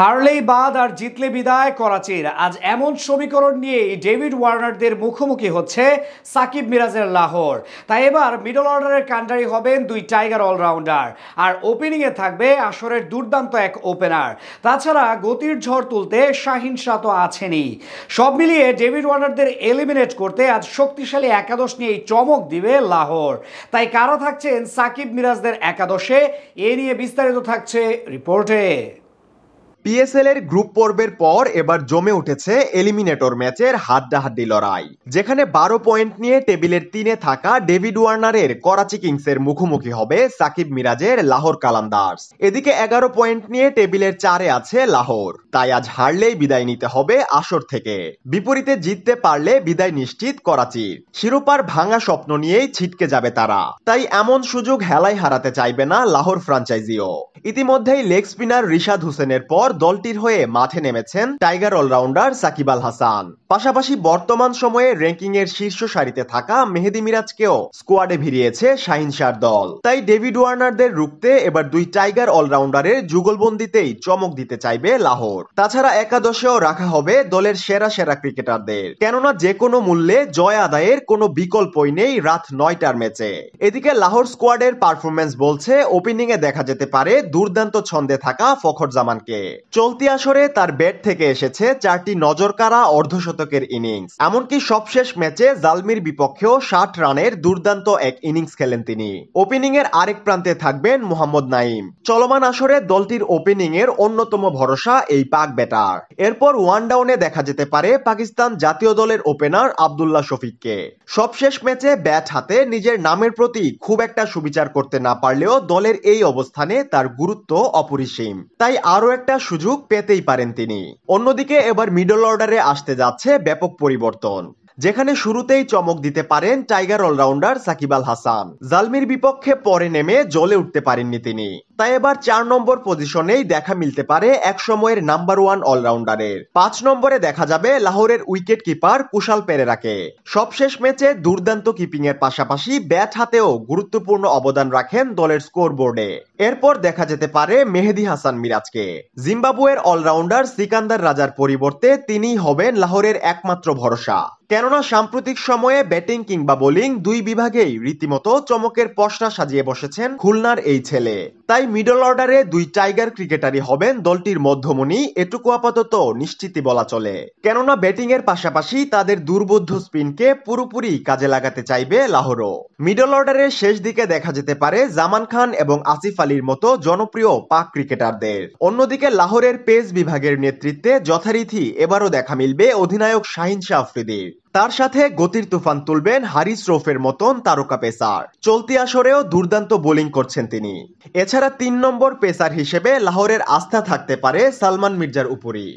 হারলেই বাদ আর জিতলে বিদায় করাচির। আজ এমন সমীকরণ নিয়ে ডেভিড ওয়ার্নারদের মুখোমুখি হচ্ছে সাকিব মিরাজের লাহোর। তাই এবার মিডল অর্ডারের কাণ্ডারি হবেন দুই টাইগার অলরাউন্ডার, আর ওপেনিংয়ে থাকবে আসরের দুর্দান্ত এক ওপেনার। তাছাড়া গতির ঝড় তুলতে শাহিন শাহ তো আছেনই। সব মিলিয়ে ডেভিড ওয়ার্নারদের এলিমিনেট করতে আজ শক্তিশালী একাদশ নিয়েই চমক দিবে লাহোর। তাই কারা থাকছেন সাকিব মিরাজদের একাদশে, এ নিয়ে বিস্তারিত থাকছে রিপোর্টে। পিএসএল এর গ্রুপ পর্বের পর এবার জমে উঠেছে এলিমিনেটর ম্যাচের হাড্ডাহাড্ডি লড়াই, যেখানে 12 পয়েন্ট নিয়ে টেবিলের 3-এ থাকা ডেভিড ওয়ার্নারের করাচি কিংসের মুখোমুখি হবে সাকিব মিরাজের লাহোর কালান্দার্স। এদিকে 11 পয়েন্ট নিয়ে টেবিলের 4-এ আছে লাহোর। তাই আজ হারলেই বিদায় নিতে হবে আসর থেকে, বিপরীতে জিততে পারলে বিদায় নিশ্চিত করাচির। শিরোপার ভাঙা স্বপ্ন নিয়েই ছিটকে যাবে তারা, তাই এমন সুযোগ হেলায় হারাতে চাইবে না লাহোর ফ্র্যাঞ্চাইজিও। ইতিমধ্যেই লেগ স্পিনার রিশাদ হোসেনের পর দলটির হয়ে মাঠে নেমেছেন টাইগার অলরাউন্ডার সাকিব আল হাসান। পাশাপাশি বর্তমান সময়ে র্যাঙ্কিং এর শীর্ষ সারিতে থাকা মেহেদী মিরাজকেও স্কোয়াডে ভিড়িয়েছে শাহিন শাহর দল। তাই ডেভিড ওয়ার্নারদের রুখতে এবার দুই টাইগার অলরাউন্ডারের যুগলবন্দিতেই চমক দিতে চাইবে লাহোর। তাছাড়া একাদশেও রাখা হবে দলের সেরা সেরা ক্রিকেটারদের, কেননা যে কোনো মূল্যে জয় আদায়ের কোনো বিকল্পই নেই রাত 9টার ম্যাচে। এদিকে লাহোর স্কোয়াডের পারফরমেন্স বলছে ওপেনিং এ দেখা যেতে পারে দুর্দান্ত ছন্দে থাকা ফখর জামানকে। চলতি আসরে তার ব্যাট থেকে এসেছে 4টি নজরকাড়া অর্ধশতকের ইনিংস। এমনকি সবশেষ ম্যাচে জালমির বিপক্ষেও 60 রানের দুর্দান্ত এক ইনিংস খেলেন তিনি। ওপেনিং এর আরেক প্রান্তে থাকবেন মোহাম্মদ নাইম। চলমান আসরে দলটির ওপেনিং এর অন্যতম ভরসা এই পাক ব্যাটার। এরপর ওয়ান ডাউনে দেখা যেতে পারে পাকিস্তান জাতীয় দলের ওপেনার আব্দুল্লাহ শফিককে। সবশেষ ম্যাচে ব্যাট হাতে নিজের নামের প্রতি খুব একটা সুবিচার করতে না পারলেও দলের এই অবস্থানে তার গুরুত্ব অপরিসীম, তাই আরো একটা সুযোগ পেতেই পারেন তিনি। অন্যদিকে এবার মিডল অর্ডারে আসতে যাচ্ছে ব্যাপক পরিবর্তন, যেখানে শুরুতেই চমক দিতে পারেন টাইগার অলরাউন্ডার সাকিব আল হাসান। জালমির বিপক্ষে পরে নেমে জ্বলে উঠতে পারেননি তিনি, তাই এবার 4 নম্বর পজিশনেই দেখা মিলতে পারে এক সময়ের নাম্বার 1 অলরাউন্ডারের। 5 নম্বরে দেখা যাবে লাহোরের উইকেট কিপার কুশাল পেরেরাকে। সবশেষ ম্যাচে দুর্দান্ত কিপিং এর পাশাপাশি ব্যাট হাতেও গুরুত্বপূর্ণ অবদান রাখেন দলের স্কোর বোর্ডে। এরপর দেখা যেতে পারে মেহেদী হাসান মিরাজকে। জিম্বাবুয়ের অলরাউন্ডার সিকান্দার রাজার পরিবর্তে তিনিই হবেন লাহোরের একমাত্র ভরসা, কেননা সাম্প্রতিক সময়ে ব্যাটিং কিংবা বোলিং দুই বিভাগেই রীতিমতো চমকের পসরা সাজিয়ে বসেছেন খুলনার এই ছেলে। তাই মিডল অর্ডারে দুই টাইগার ক্রিকেটারই হবেন দলটির মধ্যমণি, এটুকু আপাতত নিশ্চিতই বলা চলে। কেননা ব্যাটিং এর পাশাপাশি তাদের দুর্বোধ্য স্পিনকে পুরোপুরি কাজে লাগাতে চাইবে লাহোরও। মিডল অর্ডারের শেষ দিকে দেখা যেতে পারে জামান খান এবং আসিফ আলীর মতো জনপ্রিয় পাক ক্রিকেটারদের। অন্যদিকে লাহোরের পেস বিভাগের নেতৃত্বে যথারীতি এবারও দেখা মিলবে অধিনায়ক শাহিন শাহ আফ্রিদির। তার সাথে গতির তুফান তুলবেন হারিস রৌফের মতন তারকা পেসার। চলতি আসরেও দুর্দান্ত বোলিং করছেন তিনি। এছাড়া 3 নম্বর পেসার হিসেবে লাহোরের আস্থা থাকতে পারে সালমান মির্জার উপরই।